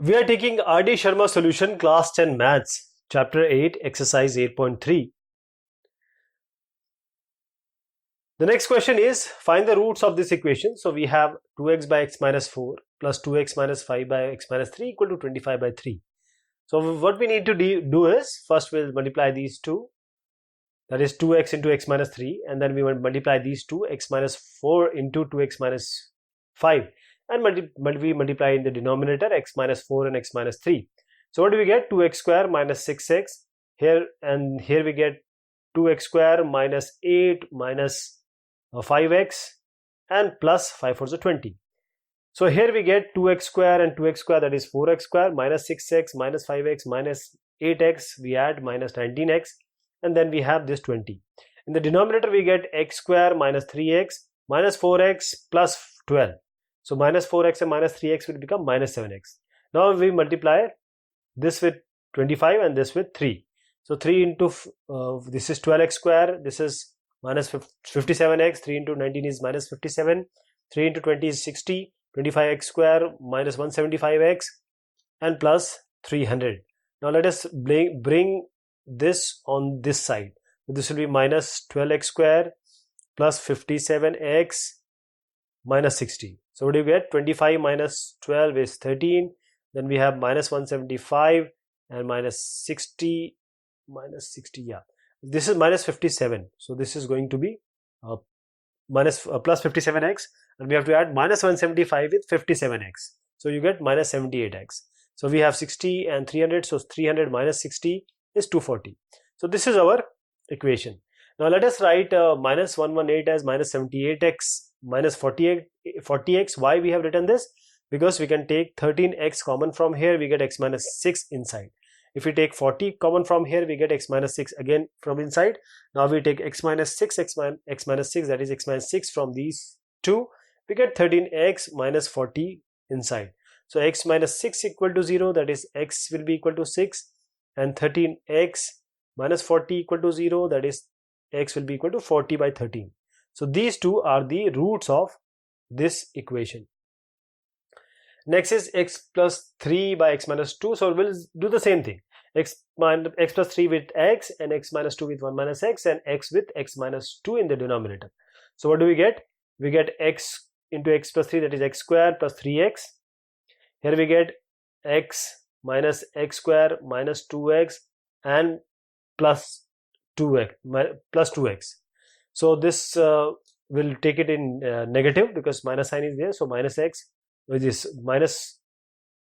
We are taking R.D. Sharma Solution Class 10 Maths, Chapter 8, Exercise 8.3. The next question is, find the roots of this equation. So we have 2x by x minus 4 plus 2x minus 5 by x minus 3 equal to 25 by 3. So what we need to do is, first we'll multiply these two. That is 2x into x minus 3, and then we will multiply these two, x minus 4 into 2x minus 5, and we multiply in the denominator x minus 4 and x minus 3. So what do we get? 2x square minus 6x here, and here we get 2x square minus 8 minus 5x and plus 5 4 is 20. So here we get 2x square and 2x square, that is 4x square, minus 6x minus 5x minus 8x, we add minus 19x, and then we have this 20. In the denominator we get x square minus 3x minus 4x plus 12. So minus 4x and minus 3x will become minus 7x. Now we multiply this with 25 and this with 3. So 3 into this is 12x square, this is minus 57x, 3 into 19 is minus 57, 3 into 20 is 60, 25x square minus 175x and plus 300. Now let us bring this on this side. So this will be minus 12x square plus 57x minus 60. So what do you get? 25 minus 12 is 13. Then we have minus 175 and minus 60, yeah. This is minus 57. So this is going to be plus 57x, and we have to add minus 175 with 57x. So you get minus 78x. So we have 60 and 300. So 300 minus 60 is 240. So this is our equation. Now let us write minus 118 as minus 78x minus 40x. Why we have written this? Because we can take 13x common from here, we get x minus 6 inside. If we take 40 common from here, we get x minus 6 again from inside. Now we take x minus 6, x minus 6, that is x minus 6 from these two. We get 13x minus 40 inside. So x minus 6 equal to 0, that is x will be equal to 6, and 13x minus 40 equal to 0, that is x will be equal to 40 by 13. So these two are the roots of this equation. Next is x plus 3 by x minus 2. So we'll do the same thing. X plus 3 with x and x minus 2 with 1 minus x and x with x minus 2 in the denominator. So what do we get? We get x into x plus 3, that is x square plus 3x. Here we get x minus x square minus 2x and plus 2x. So this will take it in negative because minus sign is there. So minus x, which is minus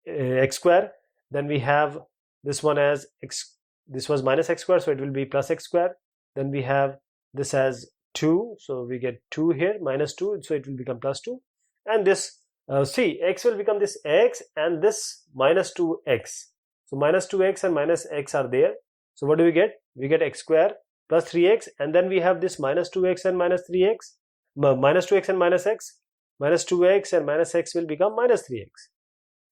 x square. Then we have this one as x, this was minus x square, so it will be plus x square. Then we have this as 2, so we get 2 here, minus 2, so it will become plus 2. And this see, x will become this x and this minus 2x. So minus 2x and minus x are there. So what do we get? We get x square plus 3x, and then we have this minus 2x and minus 3x, minus 2x and minus x, minus 2x and minus x will become minus 3x.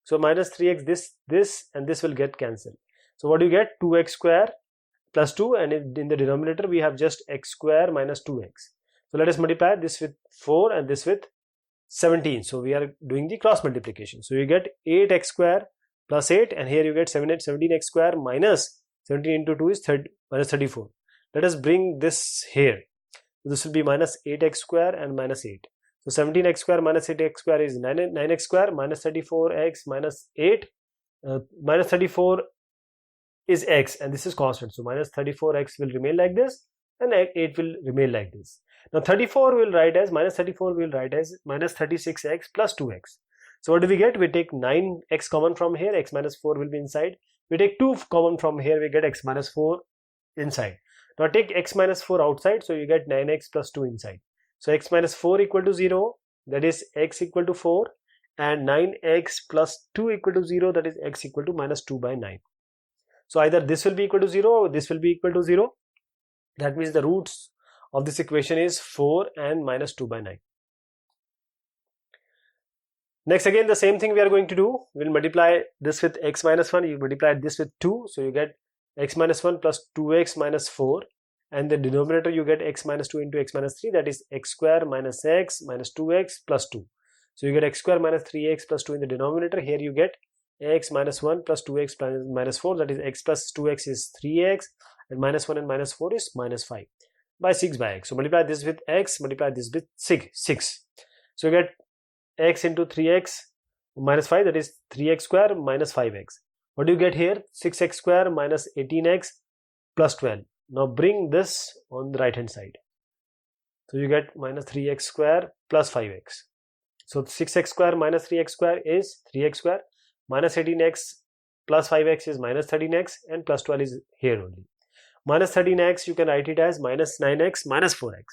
So minus 3x, this and this will get cancelled. So what do you get? 2x square plus 2, and in the denominator we have just x square minus 2x. So let us multiply this with 4 and this with 17. So we are doing the cross multiplication. So you get 8x square plus 8, and here you get 17x square minus 17 into 2 is minus 34. Let us bring this here. This will be minus 8x square and minus 8. So 17x square minus 8x square is 9x square minus 34x minus 8. Minus 34 is x, and this is constant. So minus 34x will remain like this, and 8 will remain like this. Now 34 will write as minus 36x plus 2x. So what do we get? We take 9x common from here, x minus 4 will be inside. We take 2 common from here, we get x minus 4 inside. Now take x minus 4 outside, so you get 9x plus 2 inside. So x minus 4 equal to 0, that is x equal to 4, and 9x plus 2 equal to 0, that is x equal to minus 2 by 9. So either this will be equal to 0 or this will be equal to 0. That means the roots of this equation is 4 and minus 2 by 9. Next, again the same thing we are going to do. We will multiply this with x minus 1, you multiply this with 2, so you get x minus 1 plus 2x minus 4, and the denominator you get x minus 2 into x minus 3, that is x square minus x minus 2x plus 2. So you get x square minus 3x plus 2 in the denominator. Here you get x minus 1 plus 2x minus 4, that is x plus 2x is 3x, and minus 1 and minus 4 is minus 5 by 6 by x. So multiply this with x, multiply this with 6. So you get x into 3x minus 5, that is 3x square minus 5x. What do you get here? 6x square minus 18x plus 12. Now bring this on the right hand side. So you get minus 3x square plus 5x. So 6x square minus 3x square is 3x square, minus 18x plus 5x is minus 13x, and plus 12 is here only. Minus 13x you can write it as minus 9x minus 4x.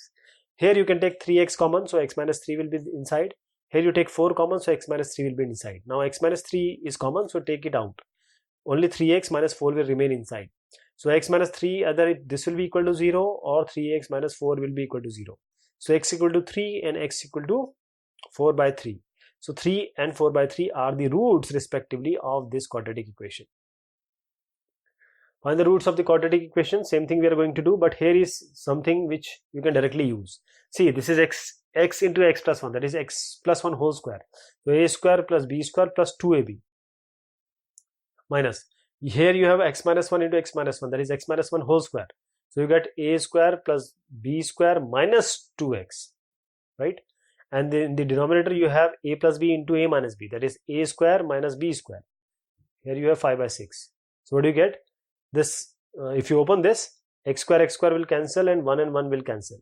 Here you can take 3x common, so x minus 3 will be inside. Here you take 4 common, so x minus 3 will be inside. Now x minus 3 is common, so take it out. Only 3x minus 4 will remain inside. So x minus 3, either this will be equal to 0 or 3x minus 4 will be equal to 0. So x equal to 3 and x equal to 4 by 3. So 3 and 4 by 3 are the roots respectively of this quadratic equation. Find the roots of the quadratic equation. Same thing we are going to do, but here is something which you can directly use. See, this is x into x plus 1, that is x plus 1 whole square. So a square plus b square plus 2ab minus, here you have x minus 1 into x minus 1, that is x minus 1 whole square. So you get a square plus b square minus 2x, right? And then in the denominator you have a plus b into a minus b, that is a square minus b square. Here you have 5 by 6. So what do you get? This if you open this, x square will cancel, and 1 will cancel,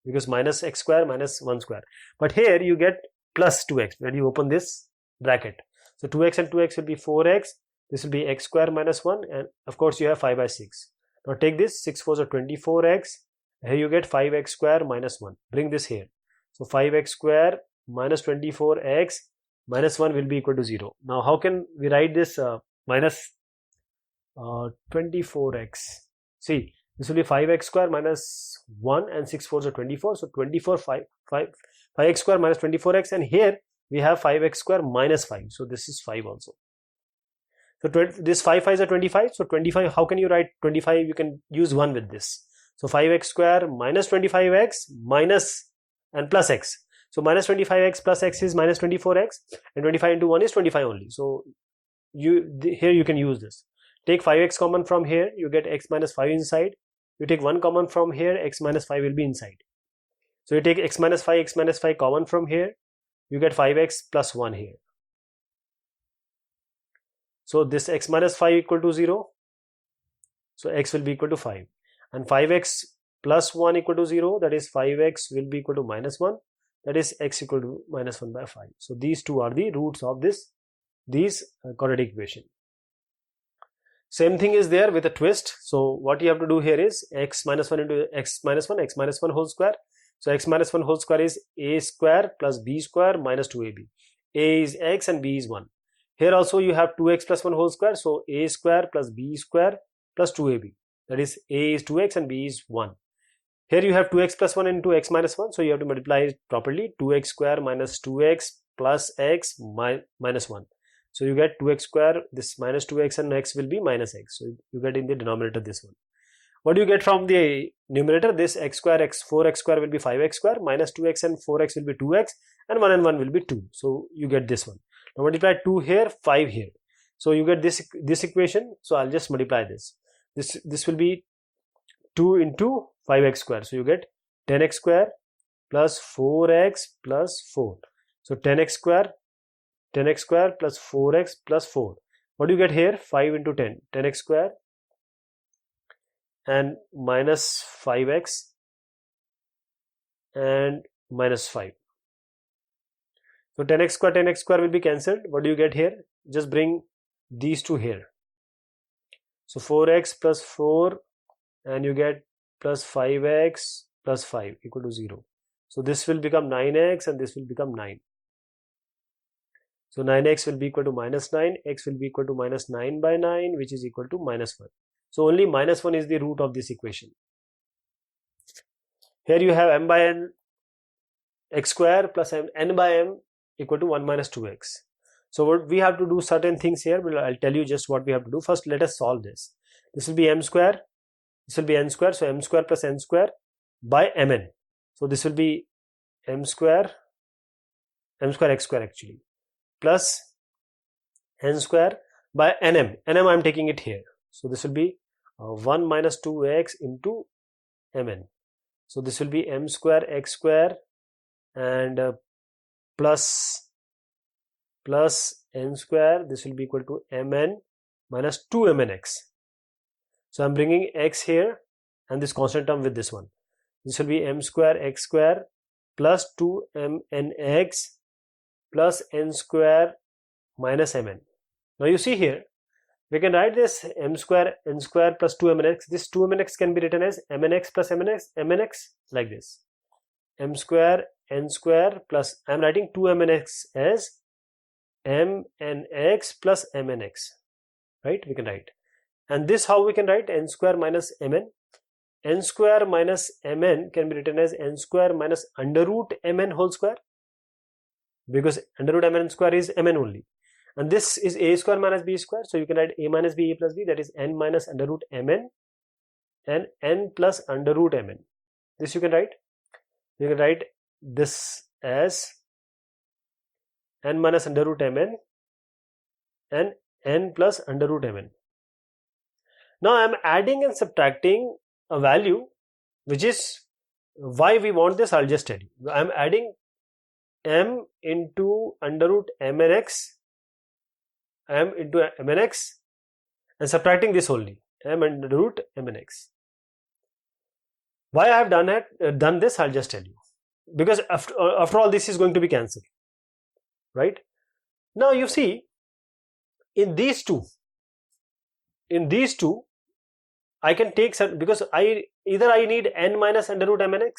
because minus x square minus 1 square. But here you get plus 2x when you open this bracket. So 2x and 2x will be 4x. This will be x square minus 1, and of course you have 5 by 6. Now take this, 6 4s are 24x. Here you get 5x square minus 1. Bring this here. So 5x square minus 24x minus 1 will be equal to 0. Now how can we write this minus 24x? See, this will be 5x square minus 1, and 6 4s are 24. So 5x square minus 24x, and here we have 5x square minus 5. So this is 5 also. So this 5 5s are 25. So 25, how can you write 25? You can use 1 with this. So 5x square minus 25x minus and plus x. So minus 25x plus x is minus 24x, and 25 into 1 is 25 only. So here you can use this. Take 5x common from here, you get x minus 5 inside. You take 1 common from here, x minus 5 will be inside. So you take x minus 5 common from here, you get 5x plus 1 here. So this x minus 5 equal to 0. So x will be equal to 5. And 5x plus 1 equal to 0, that is 5x will be equal to minus 1. That is x equal to minus 1 by 5. So these two are the roots of this quadratic equation. Same thing is there with a twist. So what you have to do here is x minus 1 into x minus 1 whole square. So x minus 1 whole square is a square plus b square minus 2ab. A is x and b is 1. Here also you have 2x plus 1 whole square. So a square plus b square plus 2ab. That is a is 2x and b is 1. Here you have 2x plus 1 into x minus 1. So you have to multiply it properly. 2x square minus 2x plus x minus 1. So you get 2x square, this minus 2x and x will be minus x. So you get in the denominator this one. What do you get from the numerator? This x square, 4x square will be 5x square, minus 2x and 4x will be 2x, and 1 and 1 will be 2. So you get this one. Now multiply 2 here, 5 here. So you get this equation. So I'll just multiply this. This will be 2 into 5x square. So you get 10x square plus 4x plus 4. So 10x square plus 4x plus 4. What do you get here? 5 into 10. 10x square and minus 5x and minus 5. So 10x square will be cancelled. What do you get here? Just bring these two here. So 4x plus 4, and you get plus 5x plus 5 equal to 0. So this will become 9x and this will become 9. So 9x will be equal to minus 9, x will be equal to minus 9 by 9, which is equal to minus 1. So only minus 1 is the root of this equation. Here you have m by n x square plus n by m equal to 1 minus 2x. So what we have to do certain things here. I'll tell you just what we have to do. First, let us solve this. This will be m square. This will be n square. So m square plus n square by mn. So this will be m square x square actually, plus n square by nm. Nm I am taking it here. So this will be 1 minus 2x into mn. So this will be m square x square and plus n square. This will be equal to mn minus 2mnx. So I'm bringing x here and this constant term with this one. This will be m square x square plus 2mnx plus n square minus mn. Now you see here, we can write this m square n square plus 2mnx. This 2mnx can be written as mnx plus mnx like this. M square n square plus, I am writing 2mnx as mnx plus mnx, right? We can write. And this how we can write? N square minus mn. N square minus mn can be written as n square minus under root mn whole square, because under root mn square is mn only. And this is a square minus b square. So you can write a minus b, a plus b, that is n minus under root mn and n plus under root mn. This you can write. You can write this as n minus under root mn and n plus under root mn. Now I am adding and subtracting a value, which is why we want this. I'll just tell you. I am adding m into under root mnx, m into mnx, and subtracting this only, m under root mnx. Why I have done this, I'll just tell you. Because after all, this is going to be cancelled, right? Now you see, in these two, I can take some, because either I need n minus under root mnx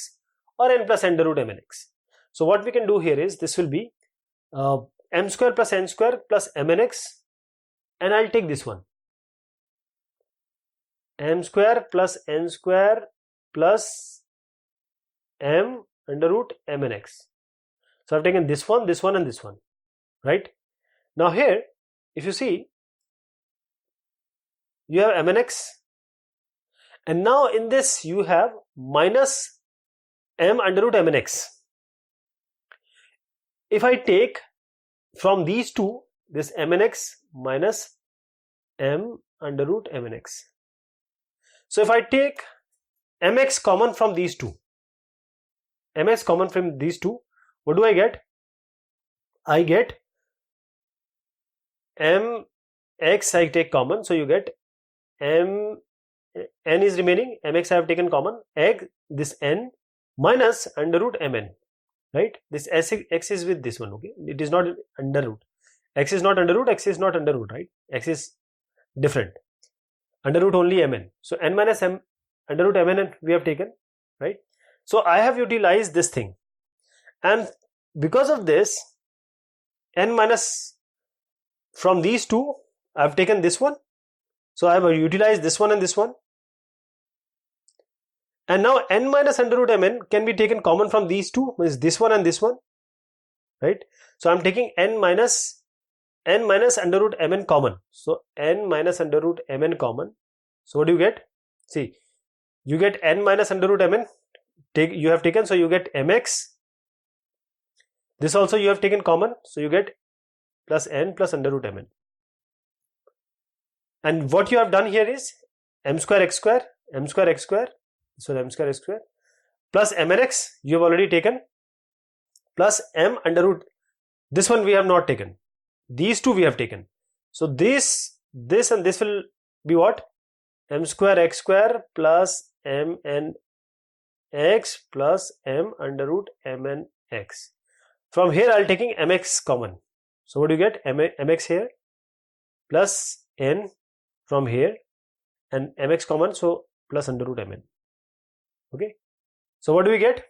or n plus under root mnx. So what we can do here is, this will be m square plus n square plus mnx, and I'll take this one, m square plus n square plus m under root mnx. So I've taken this one, and this one, right? Now here, if you see, you have mnx, and now in this you have minus m under root mnx. If I take from these two, this mnx minus m under root mnx. So if I take mx common from these two, what do I get? I get mx I take common, so you get n is remaining, mx I have taken common, this n minus under root mn, right? This x is with this one, okay? It is not under root. X is not under root, x is not under root, right? X is different. Under root only mn. So n minus m under root mn we have taken, right? So I have utilized this thing, and because of this, n minus from these two, I have taken this one. So I have utilized this one and this one. And now n minus under root mn can be taken common from these two, is this one and this one, right? So I'm taking n minus under root mn common. So n minus under root mn common. So what do you get? See, you get n minus under root mn, you have taken, so you get mx. This also you have taken common, so you get plus n plus under root mn. And what you have done here is m square x square, so m square x square plus mnx you have already taken, plus m under root, this one we have not taken, these two we have taken. So this and this will be what? M square x square plus mn x plus m under root mn x. From here I'll taking mx common. So what do you get? mx here plus n from here and mx common, so plus under root mn. Okay, so what do we get?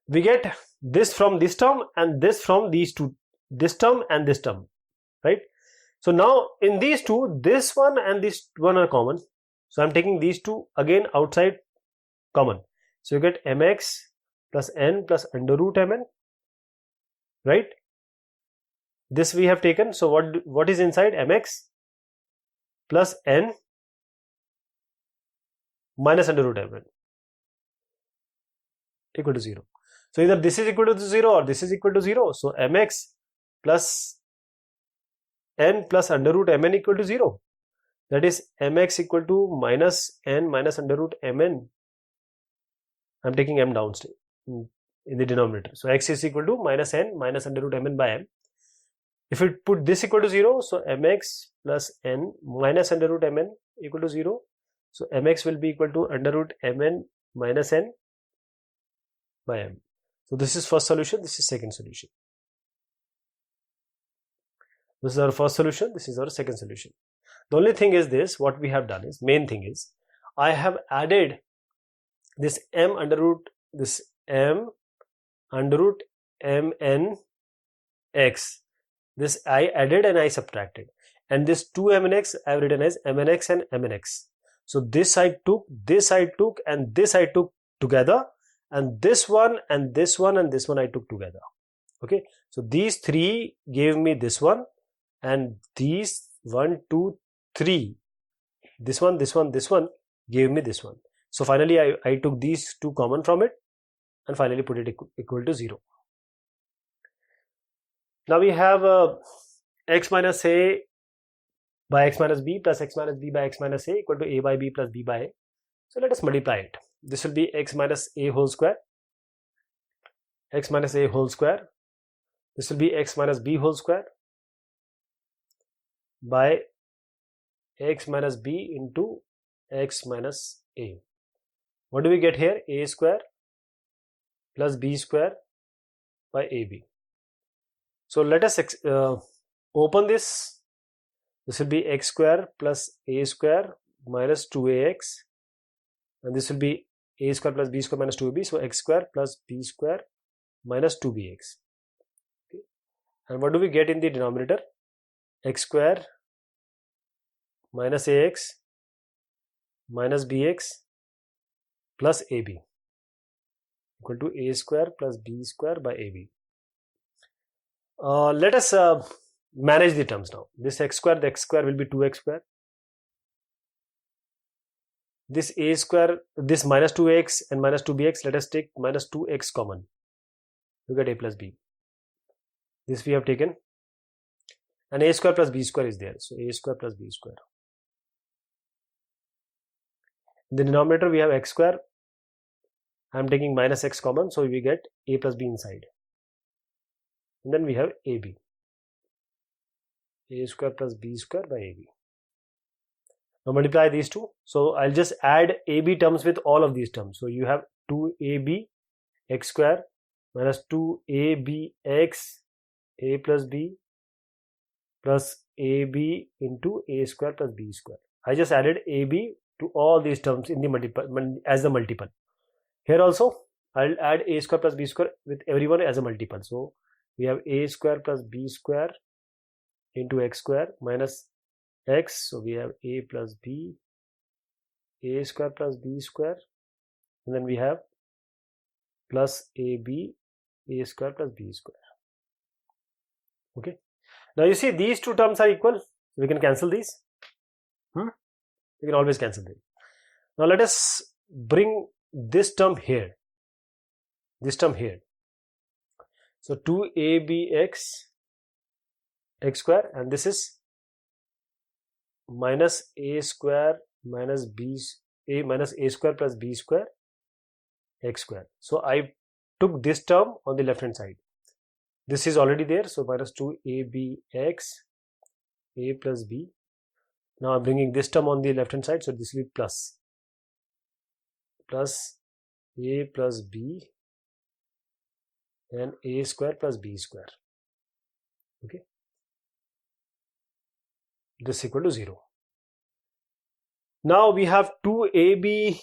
We get this from this term and this from these two, this term and this term, right? So now in these two, this one and this one are common, so I'm taking these two again outside common. So you get mx plus n plus under root mn, right? This we have taken, so what is inside? Mx plus n minus under root mn equal to 0. So either this is equal to 0 or this is equal to 0. So mx plus n plus under root mn equal to 0. That is mx equal to minus n minus under root mn. I'm taking m downstairs in the denominator. So x is equal to minus n minus under root mn by m. If we put this equal to 0, so mx plus n minus under root mn equal to 0. So mx will be equal to under root mn minus n by m. So this is first solution, this is second solution. This is our first solution, this is our second solution. The only thing is this, what we have done is, main thing is, I have added this m under root mn x. This I added and I subtracted. And this 2mnx I have written as mnx and mnx. So this I took, and this I took together, and this one and this one and this one I took together. Okay, so these three gave me this one, and these 1, 2, 3, this one gave me this one. So finally I took these two common from it and finally put it equal to 0. Now we have x minus a by x minus b plus x minus b by x minus a equal to a by b plus b by a. So let us multiply it. This will be x minus a whole square, x minus a whole square. This will be x minus b whole square by x minus b into x minus a. What do we get here? A square plus b square by ab. So let us open this. This will be x square plus a square minus 2ax, and this will be a square plus b square minus 2ab. So x square plus b square minus 2bx. Okay. And what do we get in the denominator? X square minus ax minus bx plus ab equal to a square plus b square by ab. Let us manage the terms now. This x square, the x square will be 2x square. This a square, this minus 2x and minus 2bx, let us take minus 2x common. You get a plus b. This we have taken. And a square plus b square is there. So a square plus b square. In the denominator we have x square. I am taking minus x common, so we get a plus b inside. And then we have ab. A square plus b square by ab. Now multiply these two. So I'll just add ab terms with all of these terms. So you have 2ab x square minus 2abx a plus b plus ab into a square plus b square. I just added ab to all these terms in the multiple as a multiple. Here also I'll add a square plus b square with everyone as a multiple. So we have a square plus b square into x square minus x. So we have a plus b, a square plus b square, and then we have plus ab, a square plus b square. Okay. Now you see these two terms are equal. We can cancel these. We can always cancel them. Now let us bring this term here. This term here. So 2abx x square, and this is minus a square minus b a minus a square plus b square x square. So I took this term on the left hand side. This is already there, so minus 2abx a plus b. Now I'm bringing this term on the left hand side, so this will be plus a plus b and a square plus b square. Okay, this equal to 0. Now we have 2ab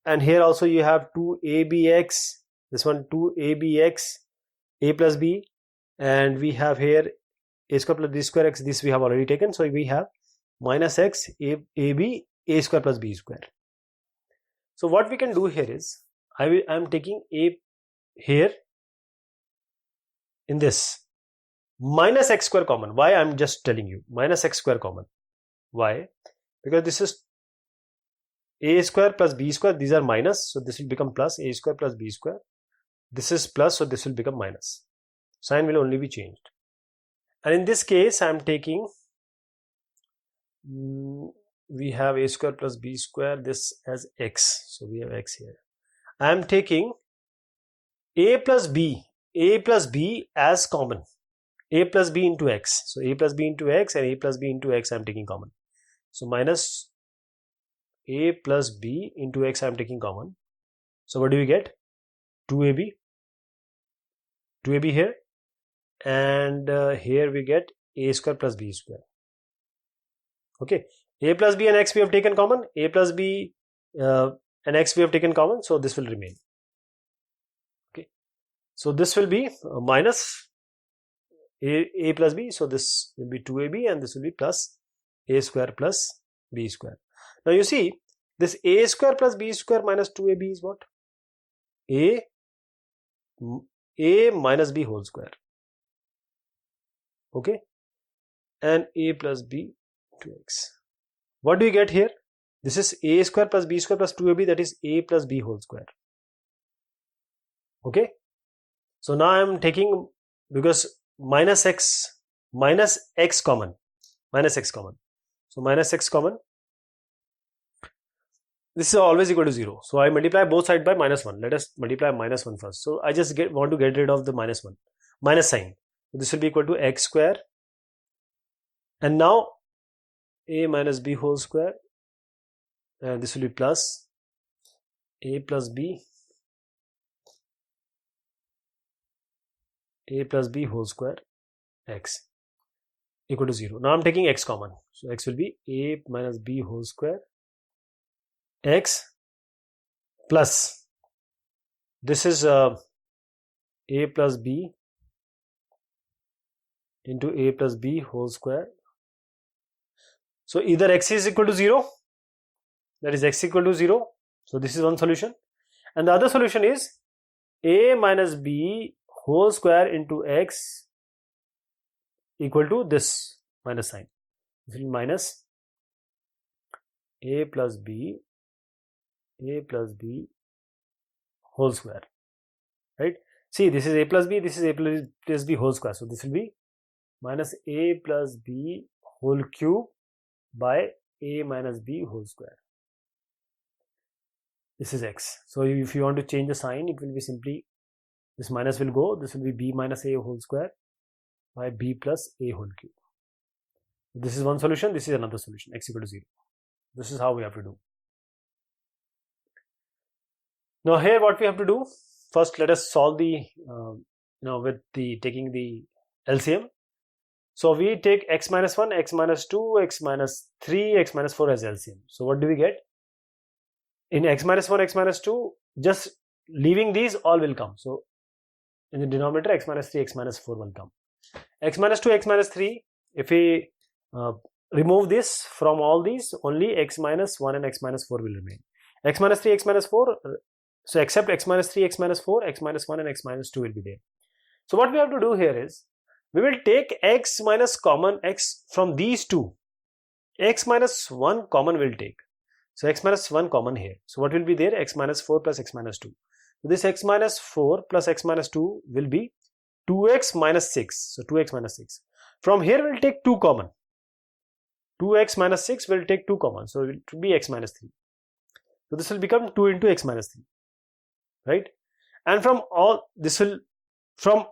and here also you have 2abx, this one 2abx a plus b, and we have here a square plus b square x. This we have already taken, so we have minus x ab a square plus b square. So what we can do here is I am taking a here in this minus x square common. Why? I'm just telling you minus x square common. Why? Because this is a square plus b square, these are minus, so this will become plus a square plus b square. This is plus, so this will become minus. Sign will only be changed. And in this case I am taking, we have a square plus b square, this as x, so we have x here. I am taking a plus b as common, a plus b into x, so a plus b into x and a plus b into x I am taking common, so minus a plus b into x I am taking common. So what do we get? 2ab here, and here we get a square plus b square. Okay, a plus b and x we have taken common, a plus b and x we have taken common, so this will remain. Okay, so this will be minus a plus b, so this will be 2ab and this will be plus a square plus b square. Now you see, this a square plus b square minus 2ab is what? a minus b whole square. Okay, and a plus b to x. What do you get here? This is a square plus b square plus 2ab, that is a plus b whole square. Okay, so now I am taking, because minus x common, so minus x common, this is always equal to 0, so I multiply both sides by minus 1. Let us multiply minus 1 first. So I just want to get rid of the minus 1, minus sign. So this will be equal to x square, and now a minus b whole square, and this will be plus a plus b whole square x equal to 0. Now I am taking x common, so x will be a minus b whole square x plus, this is a plus b into a plus b whole square. So either x is equal to 0, that is x equal to 0, so this is one solution, and the other solution is a minus b whole square into x equal to this minus sign. This will be minus a plus b whole square, right? See, this is a plus b, this is a plus b whole square, so this will be minus a plus b whole cube by a minus b whole square. This is x. So if you want to change the sign, it will be simply, this minus will go, this will be b minus a whole square by b plus a whole cube. This is one solution, this is another solution, x equal to 0. This is how we have to do. Now here what we have to do, first let us solve the with the taking the LCM. So we take x minus 1, x minus 2, x minus 3, x minus 4 as LCM. So what do we get? In x minus 1, x minus 2, just leaving these, all will come. So in the denominator, x minus 3, x minus 4 will come. X minus 2, x minus 3, if we remove this from all these, only x minus 1 and x minus 4 will remain. X minus 3, x minus 4, so except x minus 3, x minus 4, x minus 1 and x minus 2 will be there. So what we have to do here is, we will take x minus common x from these two. X minus 1 common will take. So x minus 1 common here. So what will be there? X minus 4 plus x minus 2. So this x minus 4 plus x minus 2 will be 2x minus 6. So 2x minus 6. From here we will take 2 common. 2x minus 6 will take 2 common. So it will be x minus 3. So this will become 2 into x minus 3. Right? And from all, this will, from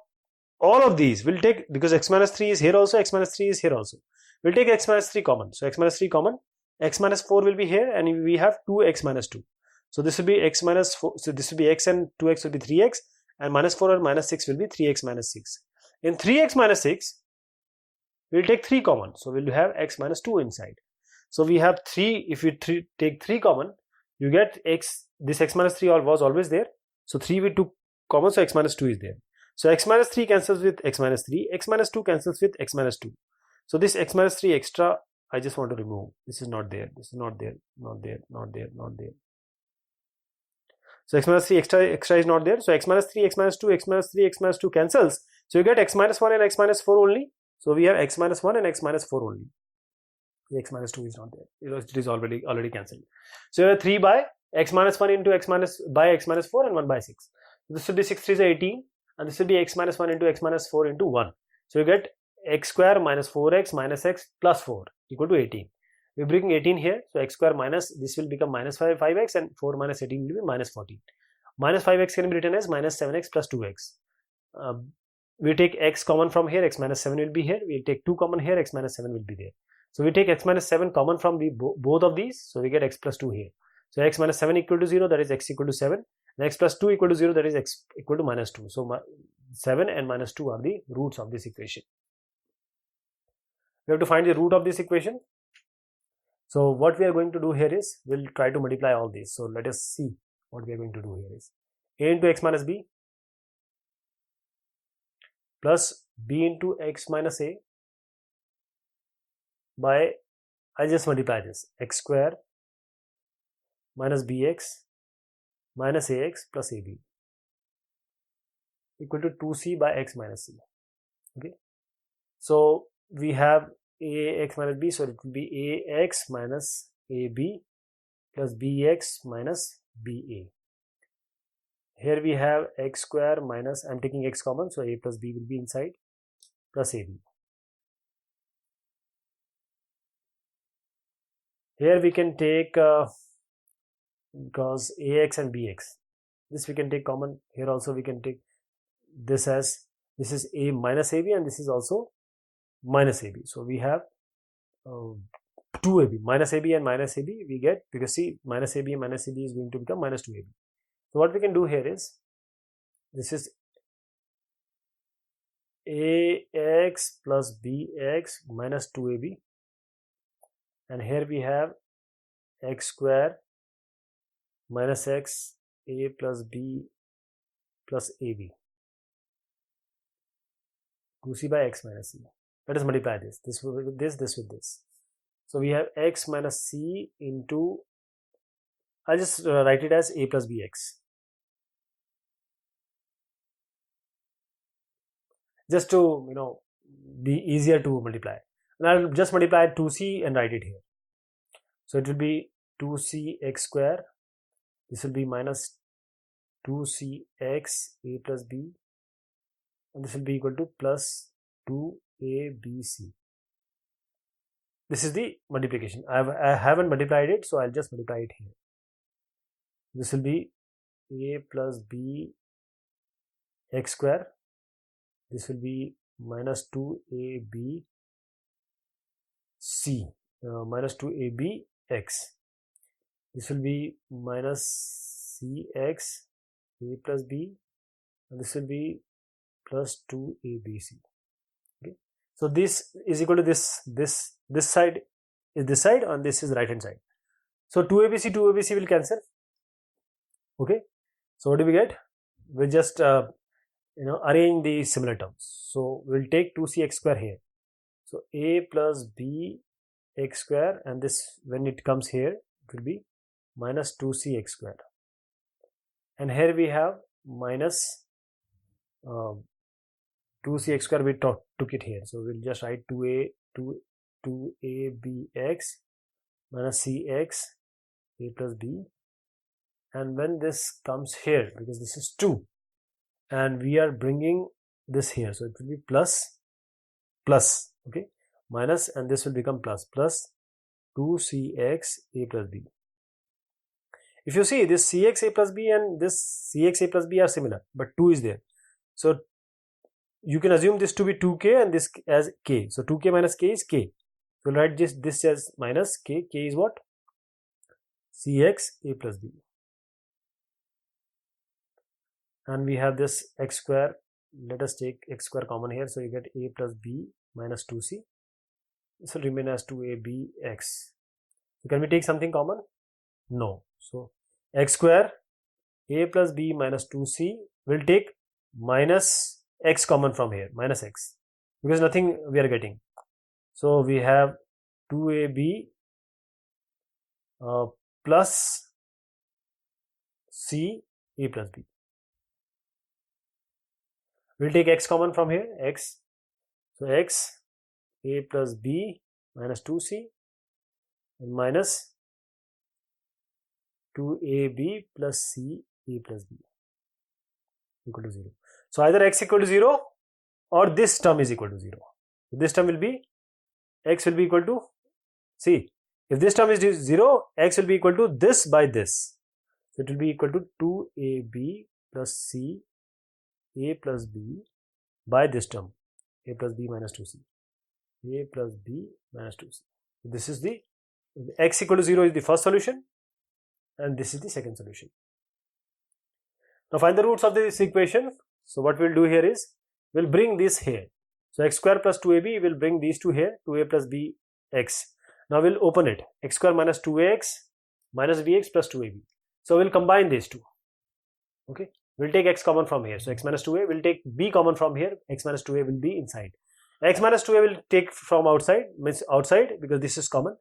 all of these we'll take, because x minus 3 is here also, x minus 3 is here also, we'll take x minus 3 common. So x minus 3 common, x minus 4 will be here, and we have 2x minus 2. So this will be x minus 4, so this will be x and 2x will be 3x, and minus 4 and minus 6 will be 3x minus 6. In 3x minus 6, we'll take 3 common, so we'll have x minus 2 inside. So we have 3, if you take 3 common, you get x, this x minus 3 was always there, so 3 we took common, so x minus 2 is there. So x minus 3 cancels with x minus 3, x minus 2 cancels with x minus 2. So this x minus 3 extra, I just want to remove. This is not there, this is not there, not there, not there, not there. So x minus 3 extra is not there. So x minus 3, x minus 2, x minus 3, x minus 2 cancels. So you get x minus 1 and x minus 4 only. So we have x minus 1 and x minus 4 only. The x minus 2 is not there. It is already cancelled. So you have 3 by x minus 1 into x minus by x minus 4 and 1 by 6. This will be 6 3 is 18, and this will be x minus 1 into x minus 4 into 1. So you get x square minus 4x minus x plus 4 equal to 18. We're bringing 18 here, so x square minus, this will become minus 5x, and 4 minus 18 will be minus 14. Minus 5x can be written as minus 7x plus 2x. We take x common from here, x minus 7 will be here. We'll take 2 common here, x minus 7 will be there. So we take x minus 7 common from both of these, so we get x plus 2 here. So x minus 7 equal to 0, that is x equal to 7, and x plus 2 equal to 0, that is x equal to minus 2. So 7 and minus 2 are the roots of this equation. We have to find the root of this equation. So what we are going to do here is, we'll try to multiply all these. So let us see what we are going to do here is a into x minus b plus b into x minus a by, I just multiply this, x square minus bx minus ax plus ab equal to 2c by x minus c. Okay, so we have ax minus b, so it will be ax minus ab plus bx minus ba. Here we have x square minus, I'm taking x common, so a plus b will be inside, plus ab. Here we can take, because ax and bx, this we can take common. Here also we can take this as, this is a minus ab and this is also minus ab. So we have 2ab, minus ab and minus ab we get, because see, minus ab and minus ab is going to become minus 2ab. So what we can do here is, this is ax plus bx minus 2ab, and here we have x square minus x a plus b plus ab, 2c by x minus c. Let us multiply this with this, this with this. So we have x minus c into, I'll just write it as a plus bx, just to, you know, be easier to multiply. And I'll just multiply 2c and write it here. So it will be 2c x square, this will be minus 2c x a plus b, and this will be equal to plus 2abc. This is the multiplication. I haven't multiplied it, so I'll just multiply it here. This will be a plus b x square, this will be minus 2ab c, minus 2ab x, this will be minus cx a plus b, and this will be plus 2abc. Okay, so this is equal to this side is this side, and this is right hand side. So 2abc will cancel. Okay, so what do we get? We just arrange the similar terms. So we'll take 2cx square here, so a plus b x square, and this, when it comes here, it will be minus 2cx square, and here we have minus 2cx square, we took it here, so we'll just write 2abx minus cx a plus b, and when this comes here, because this is 2 and we are bringing this here, so it will be plus, okay, minus, and this will become plus 2cx a plus b. If you see, this cx a plus b and this cx a plus b are similar, but 2 is there, so you can assume this to be 2k and this as k. So 2k minus k is k. So we'll write this as minus k. K is what? cx a plus b. And we have this x square. Let us take x square common here. So you get a plus b minus 2c. This will remain as 2abx. So can we take something common? No. So x square a plus b minus 2c will take minus x common from here, minus x, because nothing we are getting. So we have 2ab plus c a plus b. We'll take x common from here, x. So x a plus b minus 2c and minus 2ab plus c a plus b equal to 0. So either x equal to 0 or this term is equal to 0. This term will be, x will be equal to, see, if this term is 0, x will be equal to this by this. So it will be equal to 2ab plus c, a plus b by this term, a plus b minus 2c, a plus b minus 2c. This is the x equal to 0 is the first solution, and this is the second solution. Now find the roots of this equation. So what we'll do here is, we'll bring this here. So x square plus 2ab will bring these two here, 2a plus bx. Now we'll open it, x square minus 2ax minus bx plus 2ab. So we'll combine these two. Okay, we'll take x common from here. So x minus 2a, will take b common from here, x minus 2a will be inside. X minus 2a will take from outside, means outside, because this is common.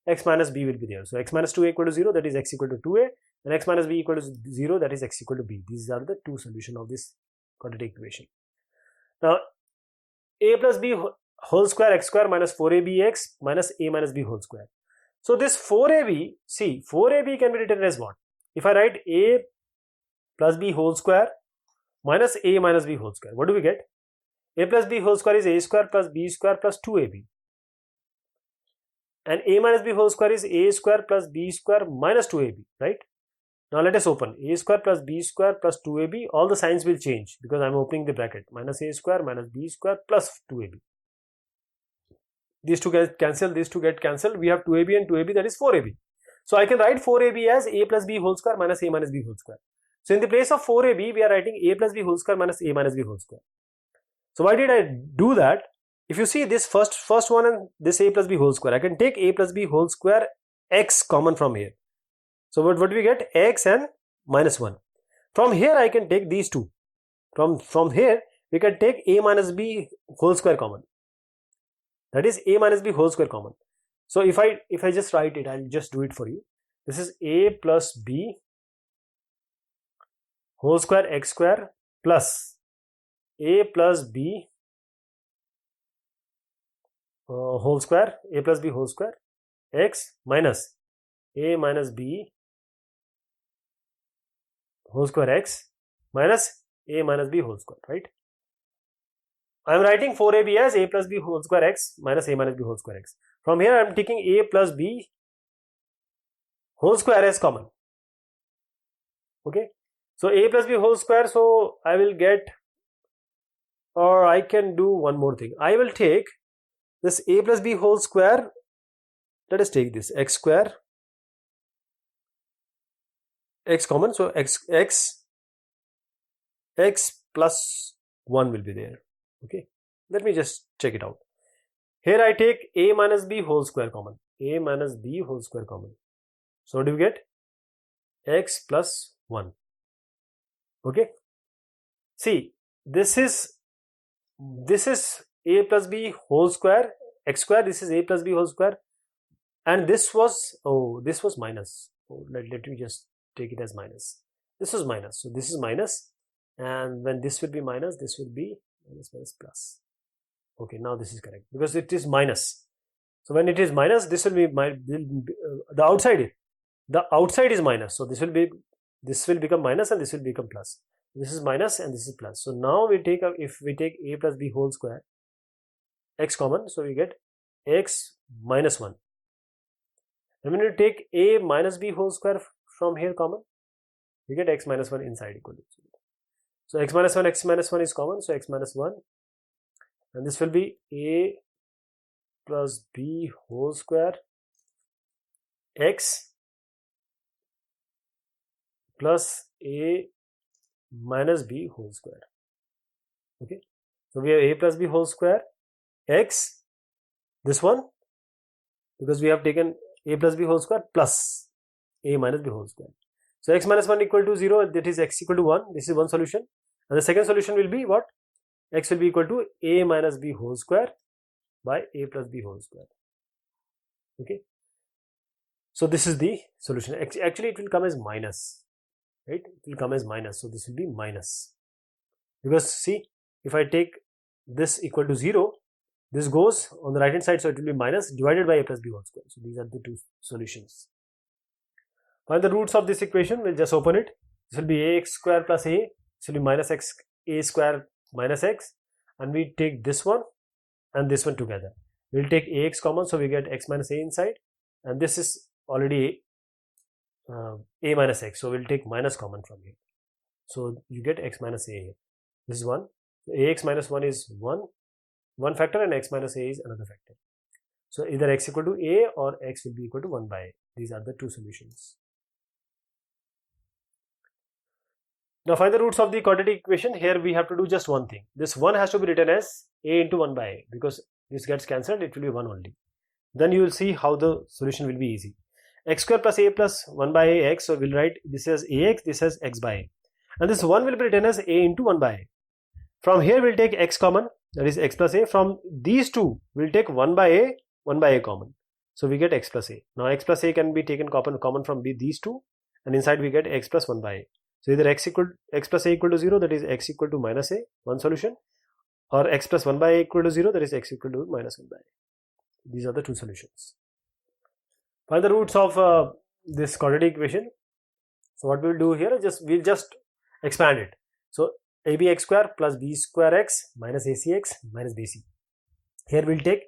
X minus b will be there. So x minus 2a equal to 0, that is x equal to 2a, and x minus b equal to 0, that is x equal to b. These are the two solutions of this quadratic equation. Now a plus b whole square x square minus 4abx minus a minus b whole square. So this 4ab, see, 4ab can be written as what? If I write a plus b whole square minus a minus b whole square, what do we get? A plus b whole square is a square plus b square plus 2ab, and a minus b whole square is a square plus b square minus 2ab, right? Now let us open a square plus b square plus 2ab. All the signs will change because I am opening the bracket. Minus a square minus b square plus 2ab. These two get cancelled, these two get cancelled. We have 2ab and 2ab, that is 4ab. So I can write 4ab as a plus b whole square minus a minus b whole square. So in the place of 4ab, we are writing a plus b whole square minus a minus b whole square. So why did I do that? If you see this first one and this a plus b whole square, I can take a plus b whole square x common from here. So what do we get? X and minus 1. From here I can take these two. From here we can take a minus b whole square common. That is a minus b whole square common. So if I just write it, I'll just do it for you. This is a plus b whole square x square plus a plus b whole square, a plus b whole square x minus a minus b whole square x minus a minus b whole square, right? I am writing 4ab as a plus b whole square x minus a minus b whole square x. From here I am taking a plus b whole square as common. Okay, so a plus b whole square, so I will get, or I can do one more thing. I will take this a plus b whole square, let us take this x square, x common, so x plus 1 will be there. Okay, let me just check it out. Here I take a minus b whole square common, a minus b whole square common. So what do we get? X plus 1. Okay, see, this is a plus b whole square x square, this is a plus b whole square, and this was, this was minus. Let me just take it as minus. This was minus, so this is minus, and when this will be minus, this will be minus plus. Okay, now this is correct because it is minus. So when it is minus, this will be the outside is minus, so this will become minus and this will become plus. This is minus and this is plus. So now if we take a plus b whole square x common, so we get x minus 1. And when you take a minus b whole square from here common, we get x minus 1 inside equal to 0. So x minus 1 is common, so x minus 1, and this will be a plus b whole square x plus a minus b whole square. Okay, so we have a plus b whole square x, this one, because we have taken a plus b whole square plus a minus b whole square. So x minus 1 equal to 0, that is x equal to 1. This is one solution, and the second solution will be what? X will be equal to a minus b whole square by a plus b whole square. Okay, so this is the solution. Actually it will come as minus, right? It will come as minus, so this will be minus, because see, if I take this equal to 0, this goes on the right hand side, so it will be minus divided by a plus b whole square. So these are the two solutions. Find the roots of this equation. We'll just open it. This will be ax square plus a, this will be minus x a square minus x, and we take this one and this one together. We'll take ax common, so we get x minus a inside, and this is already a minus x, so we'll take minus common from here. So you get x minus a here. This is 1. So ax minus 1 is 1 factor, and x minus a is another factor. So either x equal to a or x will be equal to 1 by a. These are the two solutions. Now find the roots of the quadratic equation. Here we have to do just one thing. This 1 has to be written as a into 1 by a, because this gets cancelled, it will be 1 only. Then you will see how the solution will be easy. X square plus a plus 1 by a x, so we'll write this as ax, this as x by a. And this 1 will be written as a into 1 by a. From here we'll take x common, that is x plus a. From these two we'll take 1 by a common. So we get x plus a. Now x plus a can be taken common from these two, and inside we get x plus 1 by a. So either x plus a equal to 0, that is x equal to minus a, one solution, or x plus 1 by a equal to 0, that is x equal to minus 1 by a. These are the two solutions. Find the roots of this quadratic equation. So what we'll do here is we'll just expand it. So abx square plus b square x minus acx minus bc. Here we'll take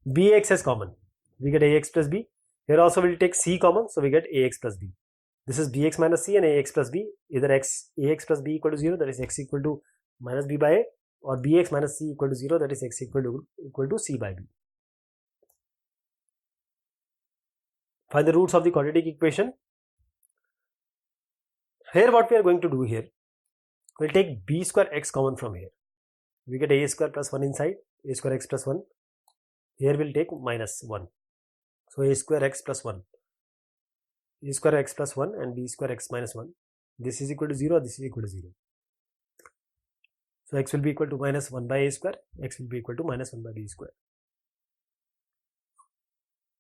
bx as common. We get ax plus b. Here also we'll take c common, so we get ax plus b. This is bx minus c and ax plus b. Either ax plus b equal to 0, that is x equal to minus b by a, or bx minus c equal to 0, that is x equal to c by b. Find the roots of the quadratic equation. Here what we are going to do here, we'll take b square x common from here. We get a square plus 1 inside, a square x plus 1. Here we'll take minus 1. So a square x plus 1. A square x plus 1 and b square x minus 1. This is equal to 0, this is equal to 0. So x will be equal to minus 1 by a square, x will be equal to minus 1 by b square.